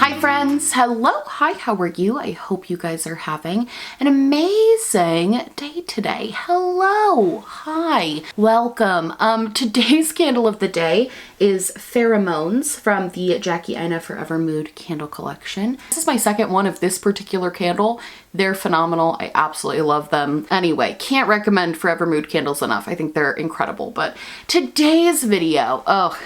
Hi friends, hello, hi, how are you? I hope you guys are having an amazing day today. Hello, hi, welcome. Today's candle of the day is Pheromones from the Jackie Aina Forever Mood candle collection. This is my second one of this particular candle. They're phenomenal. I absolutely love them. Anyway, can't recommend Forever Mood candles enough. I think they're incredible. But today's video,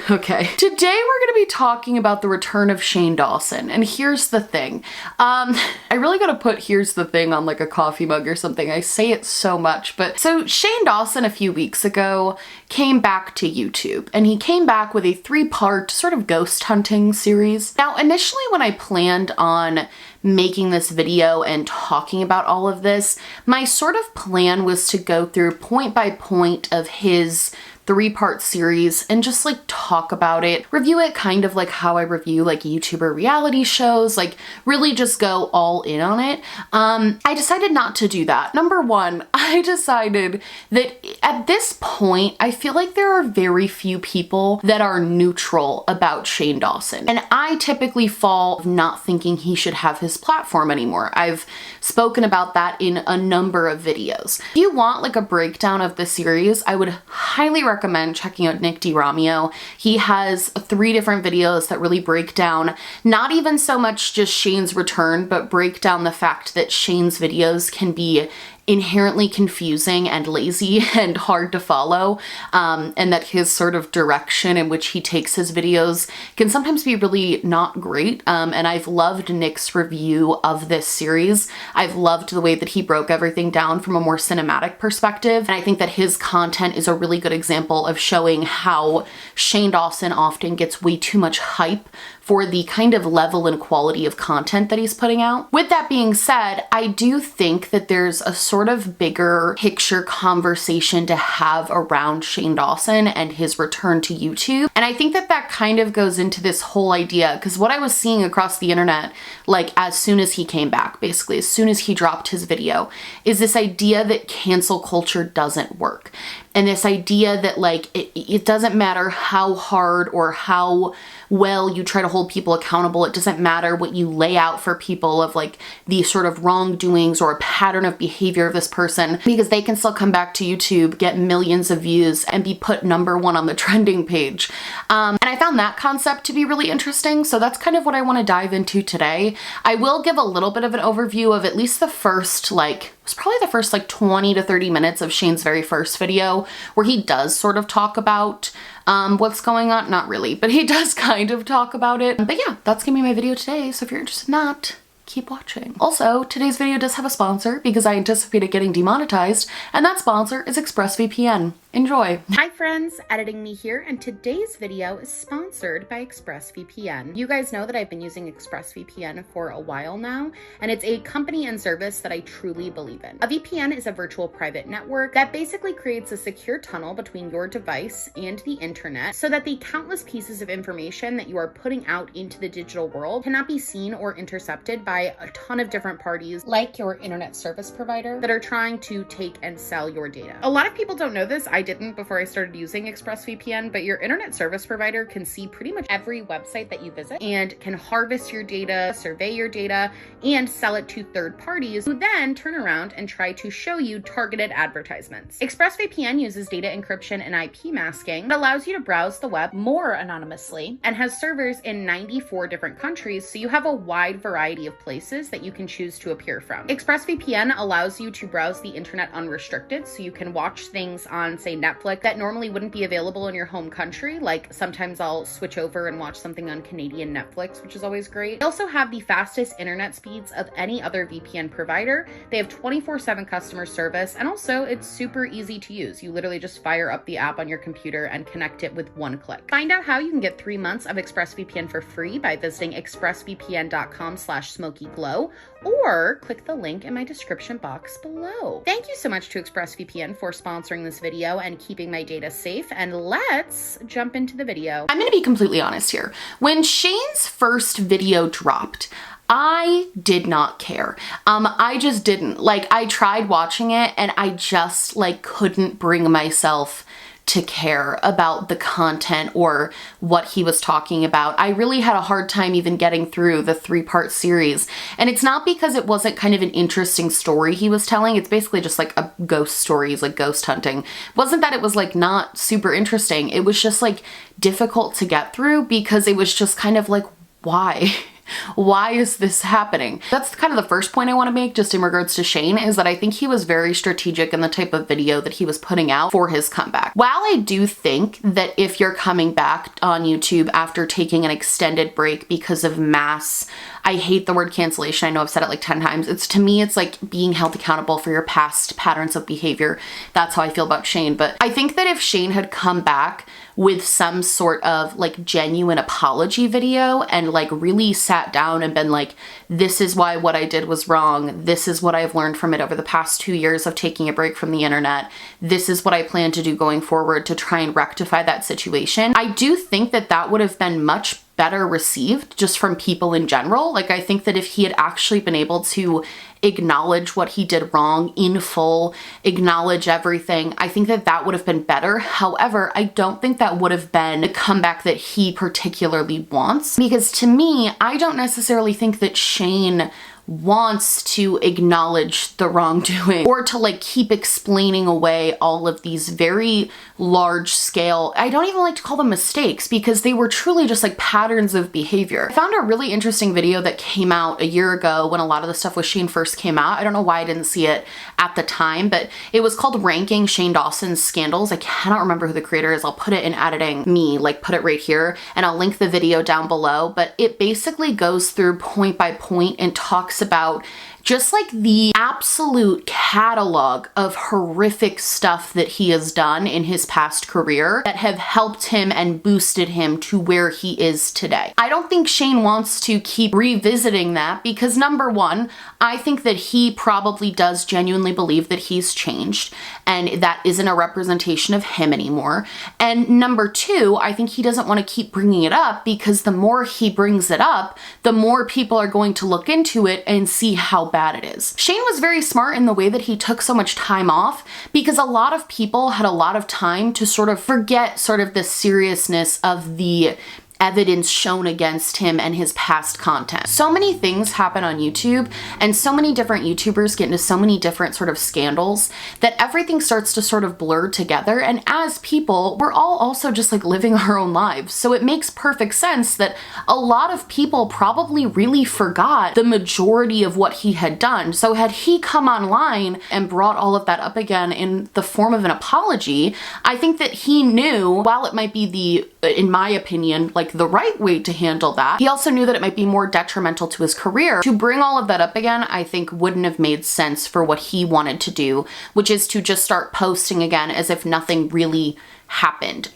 Today we're gonna be talking about the return of Shane Dawson. And here's the thing. I really gotta put here's the thing on like a coffee mug or something. I say it so much, but so Shane Dawson a few weeks ago came back to YouTube, and he came back with a 3-part sort of ghost hunting series. Now, initially when I planned on making this video and talking about all of this, my sort of plan was to go through point by point of his 3-part series and just like talk about it, review it kind of like how I review like YouTuber reality shows, like really just go all in on it. I decided not to do that. Number one, I decided that at this point, I feel like there are very few people that are neutral about Shane Dawson. And I typically fall not thinking he should have his platform anymore. I've spoken about that in a number of videos. If you want like a breakdown of the series, I would highly recommend checking out Nick DiRamio. He has 3 different videos that really break down not even so much just Shane's return, but break down the fact that Shane's videos can be inherently confusing and lazy and hard to follow, and that his sort of direction in which he takes his videos can sometimes be really not great. And I've loved Nick's review of this series. I've loved the way that he broke everything down from a more cinematic perspective, and I think that his content is a really good example of showing how Shane Dawson often gets way too much hype for the kind of level and quality of content that he's putting out. With that being said, I do think that there's a sort of bigger picture conversation to have around Shane Dawson and his return to YouTube. And I think that that kind of goes into this whole idea, because what I was seeing across the internet, like as soon as he came back, basically as soon as he dropped his video, is this idea that cancel culture doesn't work. And this idea that like, it doesn't matter how hard or how well you try to hold people accountable. It doesn't matter what you lay out for people of like the sort of wrongdoings or a pattern of behavior of this person, because they can still come back to YouTube, get millions of views, and be put #1 on the trending page. And I found that concept to be really interesting. So that's kind of what I want to dive into today. I will give a little bit of an overview of at least the first it's probably the first 20 to 30 minutes of Shane's very first video, where he does sort of talk about what's going on. Not really, but he does kind of talk about it. But yeah, that's gonna be my video today. So if you're interested in that, keep watching. Also, today's video does have a sponsor because I anticipated getting demonetized, and that sponsor is ExpressVPN. Enjoy. Hi friends, Editing Me here, and today's video is sponsored by ExpressVPN. You guys know that I've been using ExpressVPN for a while now, and it's a company and service that I truly believe in. A VPN is a virtual private network that basically creates a secure tunnel between your device and the internet so that the countless pieces of information that you are putting out into the digital world cannot be seen or intercepted by a ton of different parties like your internet service provider that are trying to take and sell your data. A lot of people don't know this. I didn't before I started using ExpressVPN, but your internet service provider can see pretty much every website that you visit and can harvest your data, survey your data, and sell it to third parties who then turn around and try to show you targeted advertisements. ExpressVPN uses data encryption and IP masking that allows you to browse the web more anonymously and has servers in 94 different countries, so you have a wide variety of places that you can choose to appear from. ExpressVPN allows you to browse the internet unrestricted, so you can watch things on, say, Netflix that normally wouldn't be available in your home country. Like sometimes I'll switch over and watch something on Canadian Netflix, which is always great. They also have the fastest internet speeds of any other VPN provider. They have 24/7 customer service, and also it's super easy to use. You literally just fire up the app on your computer and connect it with one click. Find out how you can get 3 months of ExpressVPN for free by visiting expressvpn.com/SmokeyGlow, or click the link in my description box below. Thank you so much to ExpressVPN for sponsoring this video and keeping my data safe, and let's jump into the video. I'm gonna be completely honest here. When Shane's first video dropped, I did not care. I just didn't. I tried watching it and I just couldn't bring myself to care about the content or what he was talking about. I really had a hard time even getting through the 3-part series. And it's not because it wasn't kind of an interesting story he was telling. It's basically just like a ghost story. He's like ghost hunting. It wasn't that it was like not super interesting. It was just like difficult to get through because it was just kind of like, why? Why is this happening? That's kind of the first point I want to make just in regards to Shane, is that I think he was very strategic in the type of video that he was putting out for his comeback. While I do think that if you're coming back on YouTube after taking an extended break because of mass, I hate the word cancellation. I know I've said it like 10 times. To me, it's like being held accountable for your past patterns of behavior. That's how I feel about Shane. But I think that if Shane had come back with some sort of like genuine apology video and like really sat down and been like, this is why what I did was wrong. This is what I've learned from it over the past 2 years of taking a break from the internet. This is what I plan to do going forward to try and rectify that situation. I do think that that would have been much better received just from people in general. Like, I think that if he had actually been able to acknowledge what he did wrong in full, acknowledge everything, I think that that would have been better. However, I don't think that would have been the comeback that he particularly wants, because to me, I don't necessarily think that Shane wants to acknowledge the wrongdoing or to like keep explaining away all of these very large scale, I don't even like to call them mistakes because they were truly just like patterns of behavior. I found a really interesting video that came out a year ago when a lot of the stuff with Shane first came out. I don't know why I didn't see it at the time, but it was called Ranking Shane Dawson's Scandals. I cannot remember who the creator is. I'll put it in editing me, like put it right here, and I'll link the video down below. But it basically goes through point by point and talks about just like the absolute catalog of horrific stuff that he has done in his past career that have helped him and boosted him to where he is today. I don't think Shane wants to keep revisiting that because, number one, I think that he probably does genuinely believe that he's changed and that isn't a representation of him anymore. And number two, I think he doesn't want to keep bringing it up because the more he brings it up, the more people are going to look into it and see how bad it is. Shane was very smart in the way that he took so much time off because a lot of people had a lot of time to sort of forget sort of the seriousness of the evidence shown against him and his past content. So many things happen on YouTube and so many different YouTubers get into so many different sort of scandals that everything starts to sort of blur together. And as people, we're all also just like living our own lives. So it makes perfect sense that a lot of people probably really forgot the majority of what he had done. So had he come online and brought all of that up again in the form of an apology, I think that he knew, while it might be in my opinion, like the right way to handle that, he also knew that it might be more detrimental to his career. To bring all of that up again, I think wouldn't have made sense for what he wanted to do, which is to just start posting again as if nothing really happened.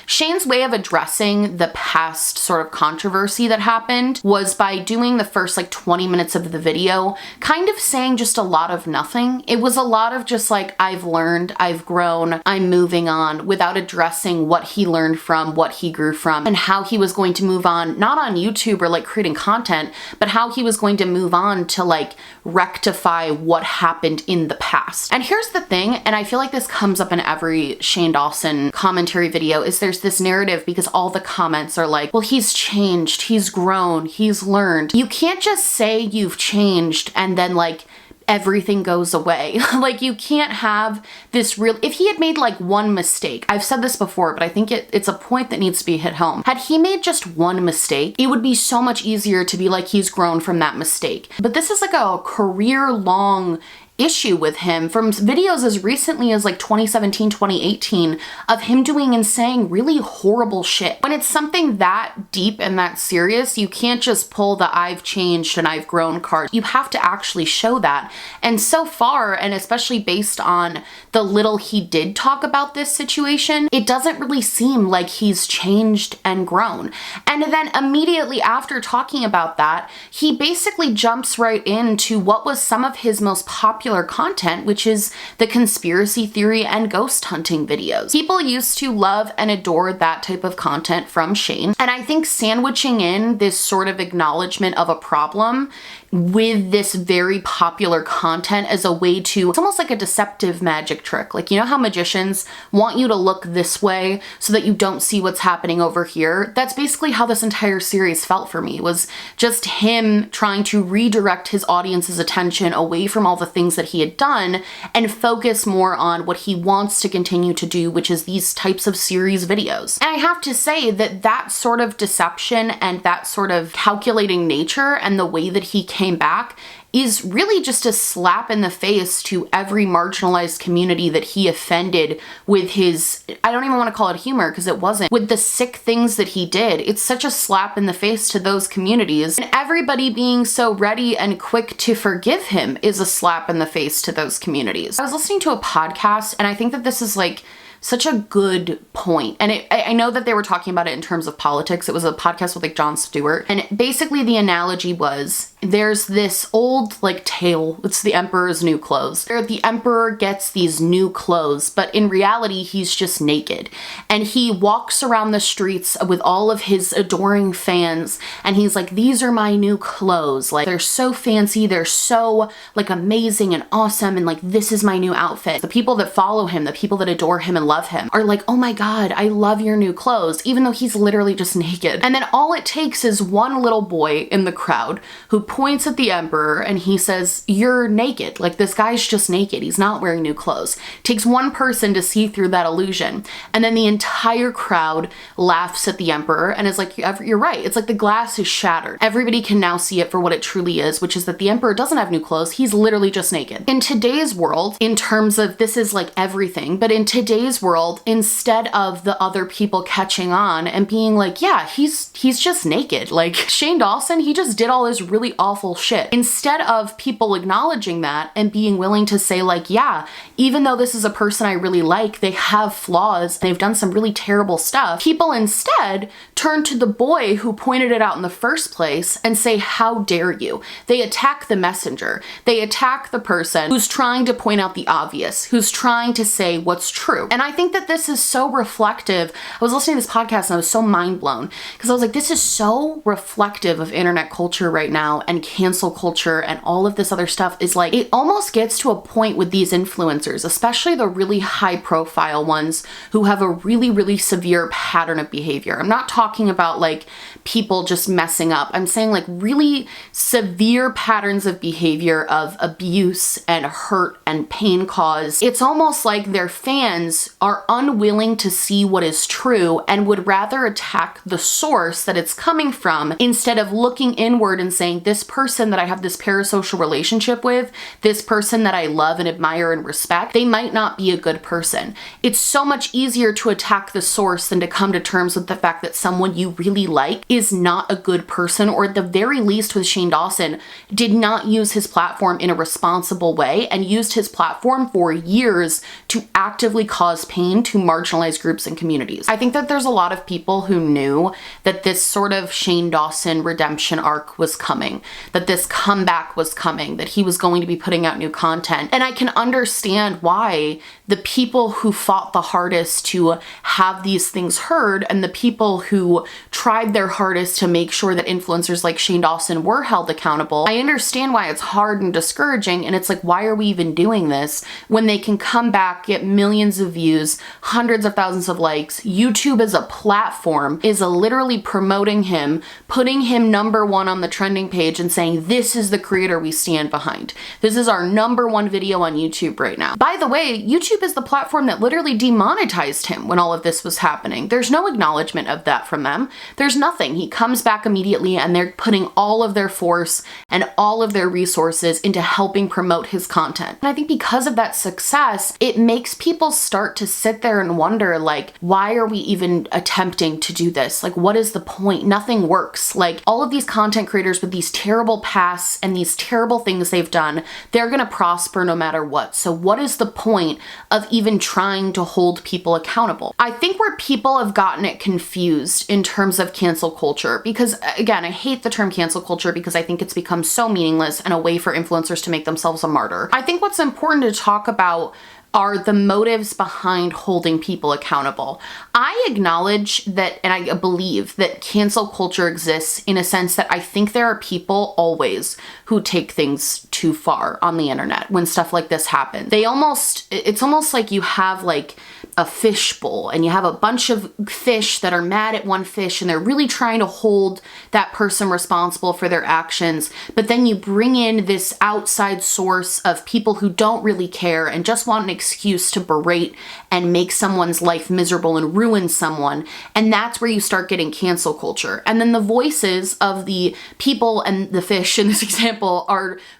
Shane's way of addressing the past sort of controversy that happened was by doing the first like 20 minutes of the video, kind of saying just a lot of nothing. It was a lot of just like, I've learned, I've grown, I'm moving on, without addressing what he learned from, what he grew from, and how he was going to move on, not on YouTube or like creating content, but how he was going to move on to like rectify what happened in the past. And here's the thing, and I feel like this comes up in every Shane Dawson commentary video, is there's this narrative because all the comments are like, well, he's changed, he's grown, he's learned. You can't just say you've changed and then like everything goes away. Like, you can't have this real, if he had made like one mistake, I've said this before, but I think it's a point that needs to be hit home. Had he made just one mistake, it would be so much easier to be like, he's grown from that mistake. But this is like a career-long issue with him from videos as recently as like 2017, 2018 of him doing and saying really horrible shit. When it's something that deep and that serious, you can't just pull the I've changed and I've grown card. You have to actually show that. And so far, and especially based on the little he did talk about this situation, it doesn't really seem like he's changed and grown. And then immediately after talking about that, he basically jumps right into what was some of his most popular content, which is the conspiracy theory and ghost hunting videos. People used to love and adore that type of content from Shane, and I think sandwiching in this sort of acknowledgement of a problem with this very popular content as a way to, it's almost like a deceptive magic trick. Like, you know how magicians want you to look this way so that you don't see what's happening over here? That's basically how this entire series felt for me, was just him trying to redirect his audience's attention away from all the things that he had done and focus more on what he wants to continue to do, which is these types of series videos. And I have to say that that sort of deception and that sort of calculating nature and the way that he came back is really just a slap in the face to every marginalized community that he offended with his, I don't even want to call it humor because it wasn't, with the sick things that he did. It's such a slap in the face to those communities. And everybody being so ready and quick to forgive him is a slap in the face to those communities. I was listening to a podcast and I think that this is like such a good point. And I know that they were talking about it in terms of politics. It was a podcast with like Jon Stewart. And basically the analogy was, there's this old like tale, it's the emperor's new clothes, where the emperor gets these new clothes, but in reality he's just naked. And he walks around the streets with all of his adoring fans and he's like, these are my new clothes. Like, they're so fancy, they're so like amazing and awesome, and like, this is my new outfit. The people that follow him, the people that adore him and love him are like, oh my God, I love your new clothes, even though he's literally just naked. And then all it takes is one little boy in the crowd who points at the emperor and he says, you're naked. Like, this guy's just naked. He's not wearing new clothes. It takes one person to see through that illusion. And then the entire crowd laughs at the emperor and is like, you're right. It's like the glass is shattered. Everybody can now see it for what it truly is, which is that the emperor doesn't have new clothes. He's literally just naked. In today's world, in terms of, this is like everything, but in today's world, instead of the other people catching on and being like, yeah, he's just naked. Like, Shane Dawson, he just did all this really awful shit. Instead of people acknowledging that and being willing to say like, yeah, even though this is a person I really like, they have flaws, they've done some really terrible stuff, people instead turn to the boy who pointed it out in the first place and say, how dare you? They attack the messenger. They attack the person who's trying to point out the obvious, who's trying to say what's true. And I think that this is so reflective. I was listening to this podcast and I was so mind blown because I was like, this is so reflective of internet culture right now and cancel culture and all of this other stuff. Is like, it almost gets to a point with these influencers, especially the really high profile ones who have a really, really severe pattern of behavior. I'm not talking about like people just messing up. I'm saying like really severe patterns of behavior of abuse and hurt and pain caused. It's almost like their fans are unwilling to see what is true and would rather attack the source that it's coming from instead of looking inward and saying, this person that I have this parasocial relationship with, this person that I love and admire and respect, they might not be a good person. It's so much easier to attack the source than to come to terms with the fact that someone you really like is not a good person, or at the very least with Shane Dawson, did not use his platform in a responsible way and used his platform for years to actively cause pain to marginalized groups and communities. I think that there's a lot of people who knew that this sort of Shane Dawson redemption arc was coming, that this comeback was coming, that he was going to be putting out new content. And I can understand why the people who fought the hardest to have these things heard and the people who tried their hardest to make sure that influencers like Shane Dawson were held accountable, I understand why it's hard and discouraging. And it's like, why are we even doing this when they can come back, get millions of views, hundreds of thousands of likes? YouTube as a platform is literally promoting him, putting him #1 on the trending page and saying, this is the creator we stand behind. This is our #1 video on YouTube right now. By the way, YouTube is the platform that literally demonetized him when all of this was happening. There's no acknowledgement of that from them. There's nothing. He comes back immediately and they're putting all of their force and all of their resources into helping promote his content. And I think because of that success, it makes people start to sit there and wonder, like, why are we even attempting to do this? Like, what is the point? Nothing works. Like, all of these content creators with these terrible pasts and these terrible things they've done, they're gonna prosper no matter what. So what is the point of even trying to hold people accountable? I think where people have gotten it confused in terms of cancel culture, because again, I hate the term cancel culture because I think it's become so meaningless and a way for influencers to make themselves a martyr. I think what's important to talk about are the motives behind holding people accountable. I acknowledge that, and I believe that cancel culture exists in a sense that I think there are people always who take things too far on the internet when stuff like this happens. It's almost like you have like a fish bowl and you have a bunch of fish that are mad at one fish and they're really trying to hold that person responsible for their actions, but then you bring in this outside source of people who don't really care and just want an excuse to berate and make someone's life miserable and ruin someone, and that's where you start getting cancel culture. And then the voices of the people and the fish in this example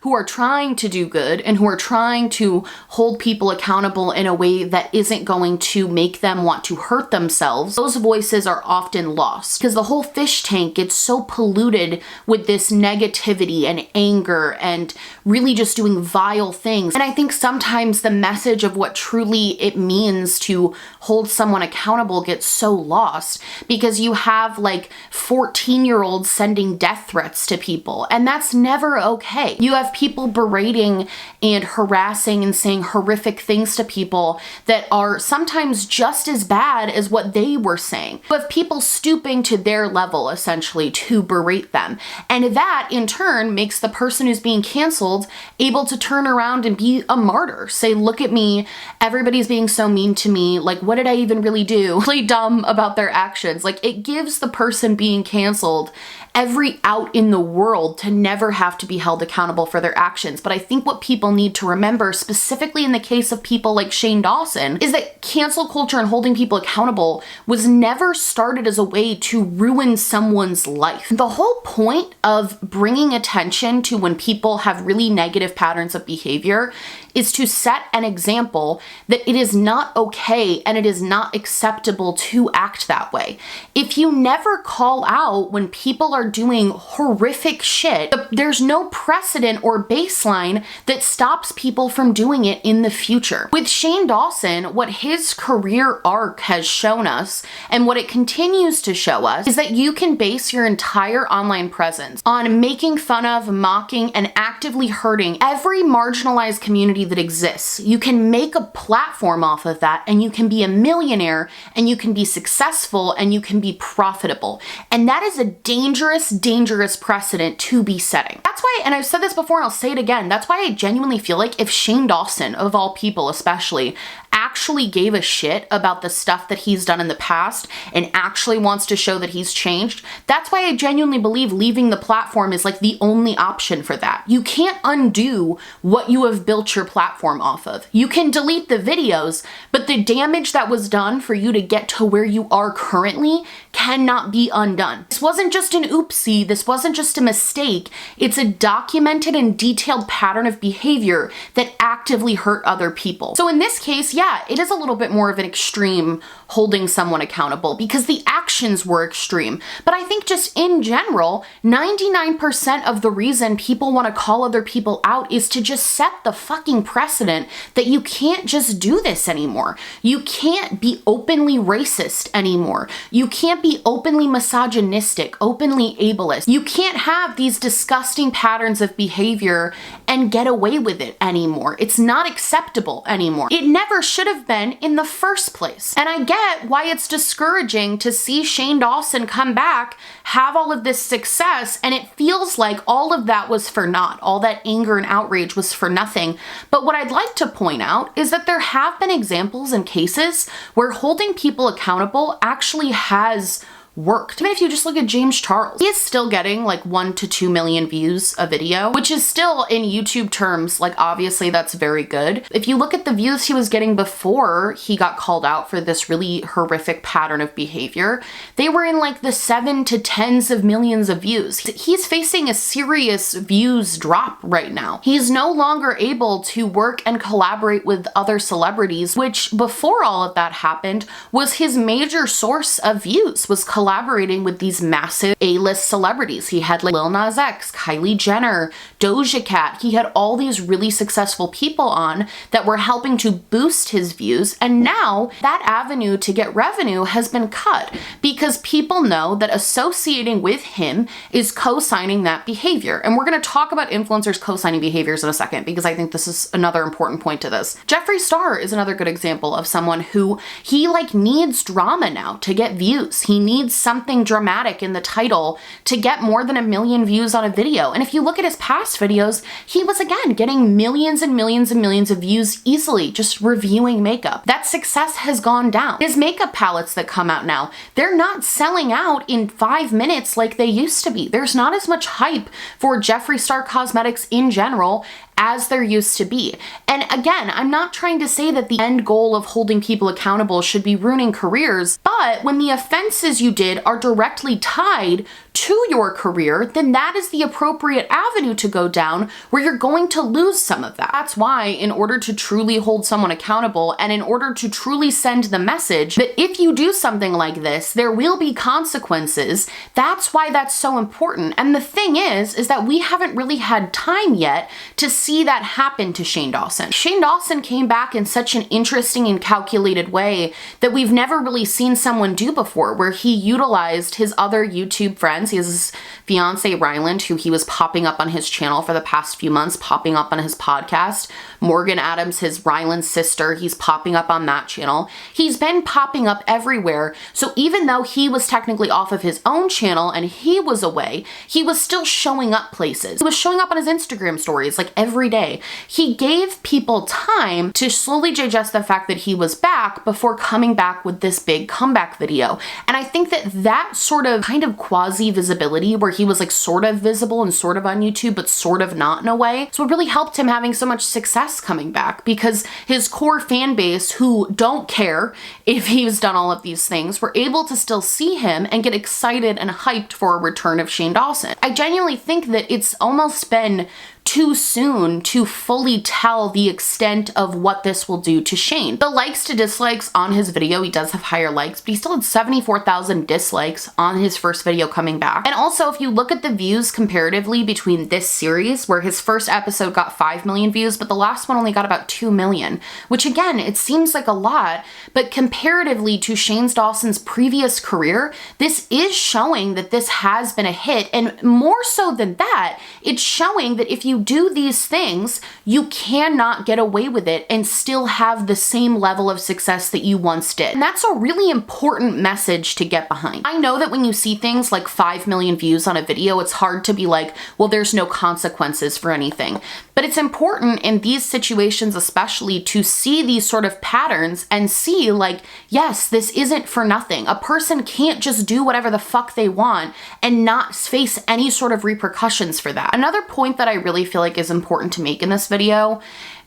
who are trying to do good and who are trying to hold people accountable in a way that isn't going to make them want to hurt themselves. Those voices are often lost because the whole fish tank gets so polluted with this negativity and anger and really just doing vile things. And I think sometimes the message of what truly it means to hold someone accountable gets so lost because you have like 14-year-olds sending death threats to people, and that's never okay. You have people berating and harassing and saying horrific things to people that are sometimes just as bad as what they were saying. You have people stooping to their level essentially to berate them. And that in turn makes the person who's being canceled able to turn around and be a martyr. Say, look at me, everybody's being so mean to me, like what did I even really do? Really dumb about their actions. Like it gives the person being canceled every out in the world to never have to be held accountable for their actions. But I think what people need to remember, specifically in the case of people like Shane Dawson, is that cancel culture and holding people accountable was never started as a way to ruin someone's life. The whole point of bringing attention to when people have really negative patterns of behavior is to set an example that it is not okay and it is not acceptable to act that way. If you never call out when people are doing horrific shit, there's no precedent or baseline that stops people from doing it in the future. With Shane Dawson, what his career arc has shown us and what it continues to show us is that you can base your entire online presence on making fun of, mocking, and actively hurting every marginalized community that exists. You can make a platform off of that and you can be a millionaire and you can be successful and you can be profitable. And that is a dangerous precedent to be setting. That's why, and I've said this before and I'll say it again, that's why I genuinely feel like if Shane Dawson, of all people especially, actually gave a shit about the stuff that he's done in the past and actually wants to show that he's changed, that's why I genuinely believe leaving the platform is like the only option for that. You can't undo what you have built your platform off of. You can delete the videos, but the damage that was done for you to get to where you are currently cannot be undone. This wasn't just an oopsie, this wasn't just a mistake, it's a documented and detailed pattern of behavior that actively hurt other people. So in this case, yeah, it is a little bit more of an extreme holding someone accountable because the actions were extreme. But I think just in general, 99% of the reason people want to call other people out is to just set the fucking precedent that you can't just do this anymore. You can't be openly racist anymore. You can't be openly misogynistic, openly ableist. You can't have these disgusting patterns of behavior and get away with it anymore. It's not acceptable anymore. It never should have been in the first place. And I get why it's discouraging to see Shane Dawson come back, have all of this success, and it feels like all of that was for naught. All that anger and outrage was for nothing. But what I'd like to point out is that there have been examples and cases where holding people accountable actually has worked. Even if you just look at James Charles, he is still getting like 1 to 2 million views a video, which is still in YouTube terms, like obviously that's very good. If you look at the views he was getting before he got called out for this really horrific pattern of behavior, they were in like the 7 to tens of millions of views. He's facing a serious views drop right now. He's no longer able to work and collaborate with other celebrities, which before all of that happened was his major source of views, was collaborating collaborating with these massive A-list celebrities. He had like Lil Nas X, Kylie Jenner, Doja Cat. He had all these really successful people on that were helping to boost his views. And now that avenue to get revenue has been cut because people know that associating with him is co-signing that behavior. And we're going to talk about influencers co-signing behaviors in a second because I think this is another important point to this. Jeffree Star is another good example of someone who he like needs drama now to get views. He needs something dramatic in the title to get more than 1 million views on a video. And if you look at his past videos, he was again getting millions and millions and millions of views easily just reviewing makeup. That success has gone down. His makeup palettes that come out now, they're not selling out in 5 minutes like they used to be. There's not as much hype for Jeffree Star cosmetics in general as there used to be. And again, I'm not trying to say that the end goal of holding people accountable should be ruining careers, but when the offenses you did are directly tied to your career, then that is the appropriate avenue to go down where you're going to lose some of that. That's why in order to truly hold someone accountable and in order to truly send the message that if you do something like this, there will be consequences, that's why that's so important. And the thing is that we haven't really had time yet to see that happen to Shane Dawson. Shane Dawson came back in such an interesting and calculated way that we've never really seen someone do before, where he utilized his other YouTube friends. He has his fiance Ryland, who he was popping up on his channel for the past few months, popping up on his podcast. Morgan Adams, his Ryland's sister, he's popping up on that channel. He's been popping up everywhere. So even though he was technically off of his own channel and he was away, he was still showing up places. He was showing up on his Instagram stories like every day. He gave people time to slowly digest the fact that he was back before coming back with this big comeback video. And I think that that sort of kind of quasi-visibility where he was like sort of visible and sort of on YouTube, but sort of not in a way, so it really helped him having so much success coming back because his core fan base who don't care if he's done all of these things were able to still see him and get excited and hyped for a return of Shane Dawson. I genuinely think that it's almost been too soon to fully tell the extent of what this will do to Shane. The likes to dislikes on his video, he does have higher likes, but he still had 74,000 dislikes on his first video coming back. And also, if you look at the views comparatively between this series, where his first episode got 5 million views, but the last one only got about 2 million, which again, it seems like a lot, but comparatively to Shane Dawson's previous career, this is showing that this has been a hit. And more so than that, it's showing that if you do these things, you cannot get away with it and still have the same level of success that you once did. And that's a really important message to get behind. I know that when you see things like 5 million views on a video, it's hard to be like, well, there's no consequences for anything. But it's important in these situations especially to see these sort of patterns and see like, yes, this isn't for nothing. A person can't just do whatever the fuck they want and not face any sort of repercussions for that. Another point that I really feel like is important to make in this video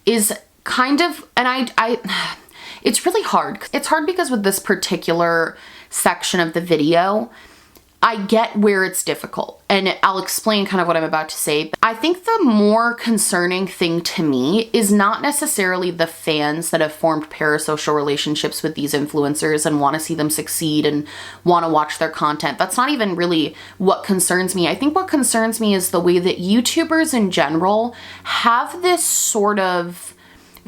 is kind of, and it's really hard. It's hard because with this particular section of the video, I get where it's difficult, and I'll explain kind of what I'm about to say. But I think the more concerning thing to me is not necessarily the fans that have formed parasocial relationships with these influencers and want to see them succeed and want to watch their content. That's not even really what concerns me. I think what concerns me is the way that YouTubers in general have this sort of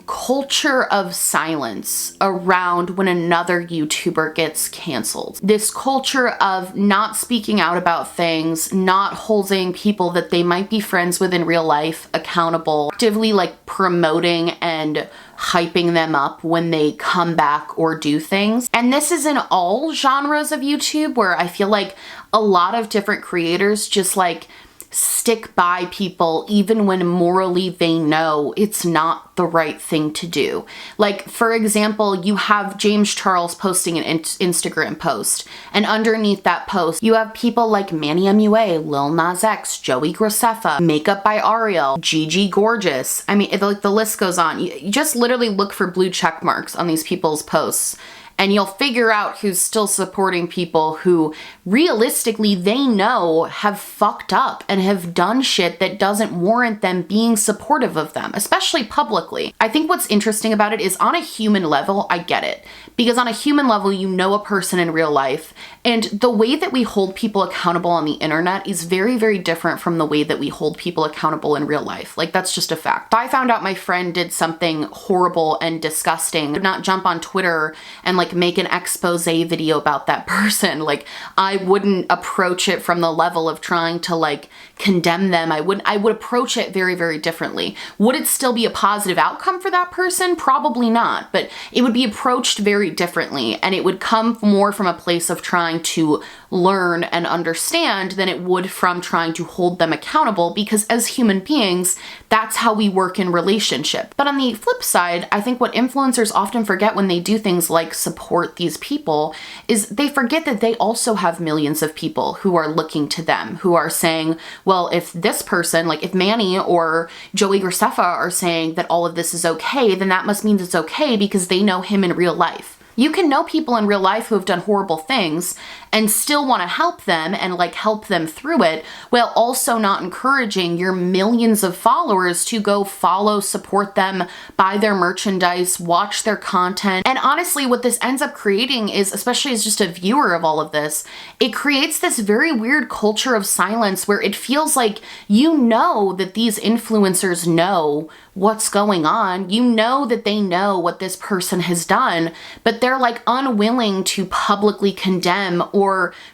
culture of silence around when another YouTuber gets canceled. This culture of not speaking out about things, not holding people that they might be friends with in real life accountable, actively like promoting and hyping them up when they come back or do things. And this is in all genres of YouTube, where I feel like a lot of different creators just like stick by people even when morally they know it's not the right thing to do. Like, for example, you have James Charles posting an Instagram post, and underneath that post, you have people like Manny MUA, Lil Nas X, Joey Graceffa, Makeup by Ariel, Gigi Gorgeous. I mean, like the list goes on. You just literally look for blue check marks on these people's posts, and you'll figure out who's still supporting people who realistically they know have fucked up and have done shit that doesn't warrant them being supportive of them, especially publicly. I think what's interesting about it is on a human level, I get it. Because on a human level, you know a person in real life, and the way that we hold people accountable on the internet is very, very different from the way that we hold people accountable in real life. Like, that's just a fact. If I found out my friend did something horrible and disgusting, I would not jump on Twitter and like make an expose video about that person. Like, I wouldn't approach it from the level of trying to like condemn them. I would approach it very, very differently. Would it still be a positive outcome for that person? Probably not, but it would be approached very differently, and it would come more from a place of trying to learn and understand than it would from trying to hold them accountable, because as human beings, that's how we work in relationship. But on the flip side, I think what influencers often forget when they do things like support these people is they forget that they also have millions of people who are looking to them, who are saying, well, if this person, like if Manny or Joey Graceffa are saying that all of this is okay, then that must mean it's okay because they know him in real life. You can know people in real life who have done horrible things and still want to help them and like help them through it, while also not encouraging your millions of followers to go follow, support them, buy their merchandise, watch their content. And honestly, what this ends up creating is, especially as just a viewer of all of this, it creates this very weird culture of silence where it feels like you know that these influencers know what's going on. You know that they know what this person has done, but they're like unwilling to publicly condemn or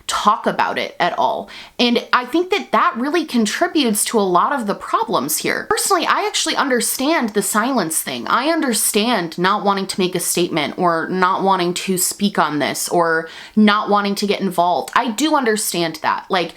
talk about it at all. And I think that that really contributes to a lot of the problems here. Personally, I actually understand the silence thing. I understand not wanting to make a statement or not wanting to speak on this or not wanting to get involved. I do understand that. Like,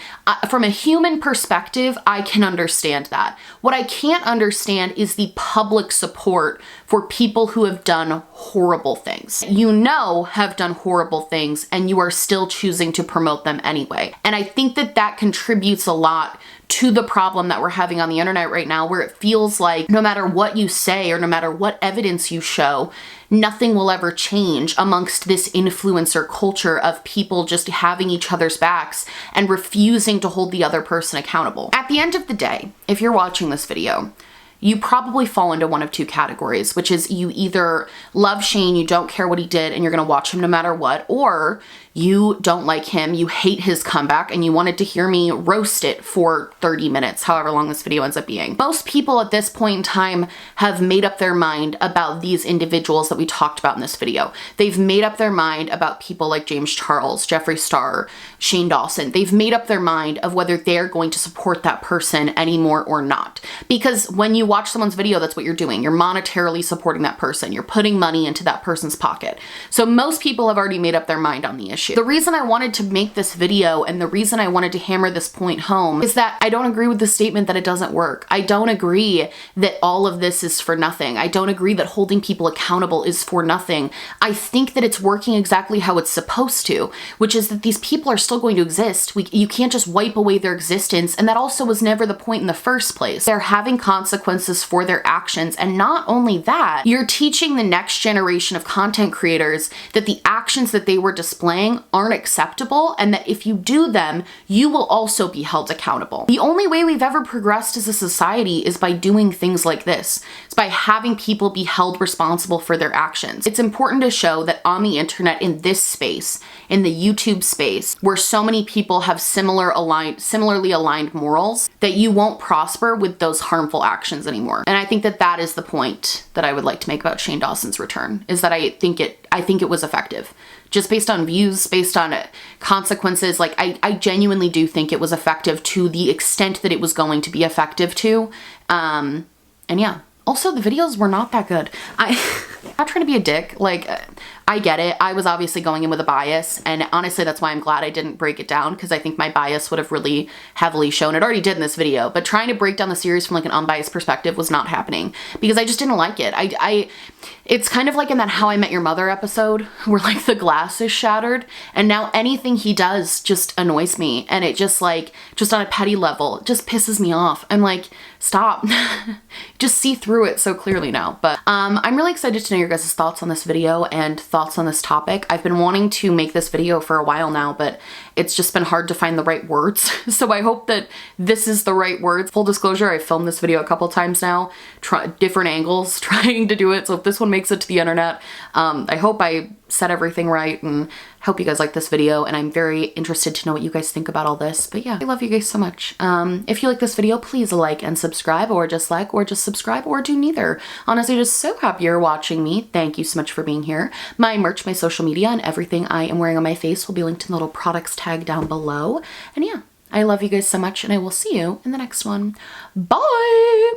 from a human perspective, I can understand that. What I can't understand is the public support for people who have done horrible things. You know have done horrible things, and you are still choosing to promote them anyway. And I think that that contributes a lot to the problem that we're having on the internet right now, where it feels like no matter what you say or no matter what evidence you show, nothing will ever change amongst this influencer culture of people just having each other's backs and refusing to hold the other person accountable. At the end of the day, if you're watching this video, you probably fall into one of two categories, which is you either love Shane, you don't care what he did, and you're gonna watch him no matter what, or you don't like him, you hate his comeback, and you wanted to hear me roast it for 30 minutes, however long this video ends up being. Most people at this point in time have made up their mind about these individuals that we talked about in this video. They've made up their mind about people like James Charles, Jeffree Star, Shane Dawson. They've made up their mind of whether they're going to support that person anymore or not. Because when you watch someone's video, that's what you're doing. You're monetarily supporting that person. You're putting money into that person's pocket. So most people have already made up their mind on the issue. The reason I wanted to make this video and the reason I wanted to hammer this point home is that I don't agree with the statement that it doesn't work. I don't agree that all of this is for nothing. I don't agree that holding people accountable is for nothing. I think that it's working exactly how it's supposed to, which is that these people are still going to exist. You can't just wipe away their existence, and that also was never the point in the first place. They're having consequences for their actions, and not only that, you're teaching the next generation of content creators that the actions that they were displaying aren't acceptable, and that if you do them, you will also be held accountable. The only way we've ever progressed as a society is by doing things like this. It's by having people be held responsible for their actions. It's important to show that on the internet, in this space, in the YouTube space, where so many people have similarly aligned morals, that you won't prosper with those harmful actions anymore. And I think that that is the point that I would like to make about Shane Dawson's return, is that I think it was effective. Just based on views, based on consequences, like I genuinely do think it was effective to the extent that it was going to be effective to. And yeah, also the videos were not that good. I'm not trying to be a dick, like I get it. I was obviously going in with a bias, and honestly that's why I'm glad I didn't break it down, because I think my bias would have really heavily shown. It already did in this video, but trying to break down the series from like an unbiased perspective was not happening because I just didn't like it. It's kind of like in that How I Met Your Mother episode where like the glass is shattered, and now anything he does just annoys me, and it just on a petty level, it just pisses me off. I'm like, stop. Just see through it so clearly now. But I'm really excited to know your guys' thoughts on this video, and thoughts on this topic. I've been wanting to make this video for a while now, but it's just been hard to find the right words. So I hope that this is the right words. Full disclosure, I filmed this video a couple times now, different angles, trying to do it. So if this one makes it to the internet, I hope I said everything right and hope you guys like this video, and I'm very interested to know what you guys think about all this. But yeah, I love you guys so much. If you like this video, please like and subscribe, or just like, or just subscribe, or do neither. Honestly, just so happy you're watching me. Thank you so much for being here. My merch, my social media, and everything I am wearing on my face will be linked in the little products tag down below. And yeah, I love you guys so much, and I will see you in the next one. Bye!